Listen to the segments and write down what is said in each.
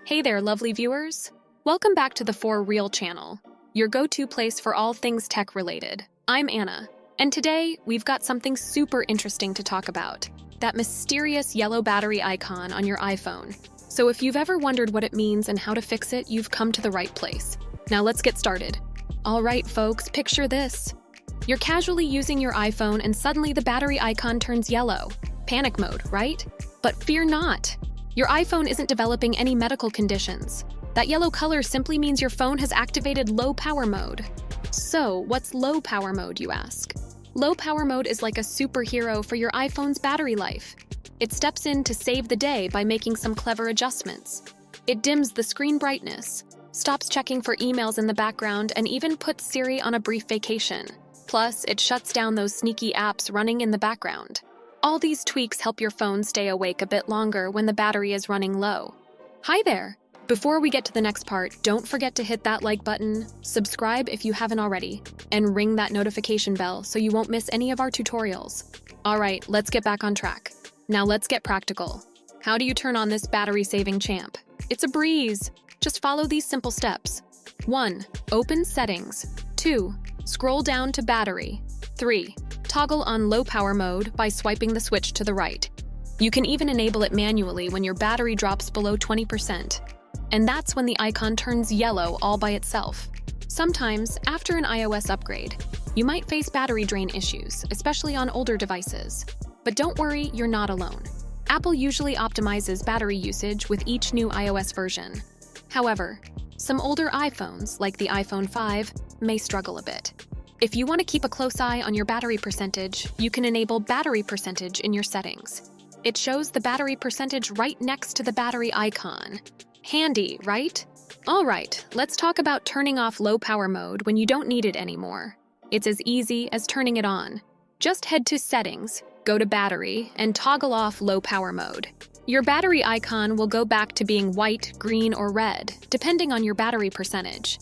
Hey there, lovely viewers. Welcome back to the For Real channel, your go-to place for all things tech-related. I'm Anna, and today we've got something super interesting to talk about, that mysterious yellow battery icon on your iPhone. So if you've ever wondered what it means and how to fix it, you've come to the right place. Now let's get started. All right, folks, picture this. You're casually using your iPhone and suddenly the battery icon turns yellow. Panic mode, right? But fear not. Your iPhone isn't developing any medical conditions. That yellow color simply means your phone has activated low power mode. So, what's low power mode, you ask? Low power mode is like a superhero for your iPhone's battery life. It steps in to save the day by making some clever adjustments. It dims the screen brightness, stops checking for emails in the background, and even puts Siri on a brief vacation. Plus, it shuts down those sneaky apps running in the background. All these tweaks help your phone stay awake a bit longer when the battery is running low. Hi there! Before we get to the next part, don't forget to hit that like button, subscribe if you haven't already, and ring that notification bell so you won't miss any of our tutorials. Alright, let's get back on track. Now let's get practical. How do you turn on this battery-saving champ? It's a breeze! Just follow these simple steps. 1. Open Settings. 2. Scroll down to Battery. 3. Toggle on low power mode by swiping the switch to the right. You can even enable it manually when your battery drops below 20%. And that's when the icon turns yellow all by itself. Sometimes, after an iOS upgrade, you might face battery drain issues, especially on older devices. But don't worry, you're not alone. Apple usually optimizes battery usage with each new iOS version. However, some older iPhones, like the iPhone 5, may struggle a bit. If you want to keep a close eye on your battery percentage, you can enable battery percentage in your settings. It shows the battery percentage right next to the battery icon. Handy, right? All right, let's talk about turning off low power mode when you don't need it anymore. It's as easy as turning it on. Just head to Settings, go to Battery, and toggle off low power mode. Your battery icon will go back to being white, green, or red, depending on your battery percentage.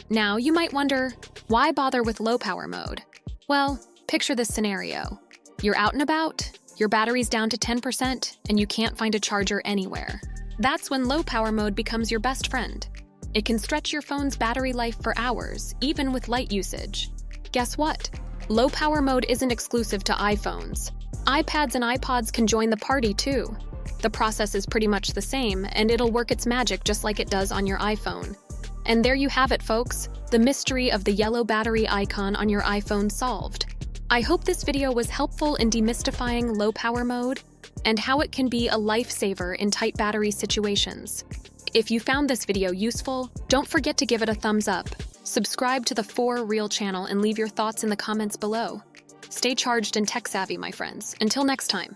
Now, you might wonder, why bother with low power mode? Well, picture this scenario. You're out and about, your battery's down to 10%, and you can't find a charger anywhere. That's when low power mode becomes your best friend. It can stretch your phone's battery life for hours, even with light usage. Guess what? Low power mode isn't exclusive to iPhones. iPads and iPods can join the party too. The process is pretty much the same, and it'll work its magic just like it does on your iPhone. And there you have it, folks, the mystery of the yellow battery icon on your iPhone solved. I hope this video was helpful in demystifying low power mode and how it can be a lifesaver in tight battery situations. If you found this video useful, don't forget to give it a thumbs up, subscribe to the For Real channel, and leave your thoughts in the comments below. Stay charged and tech savvy, my friends. Until next time.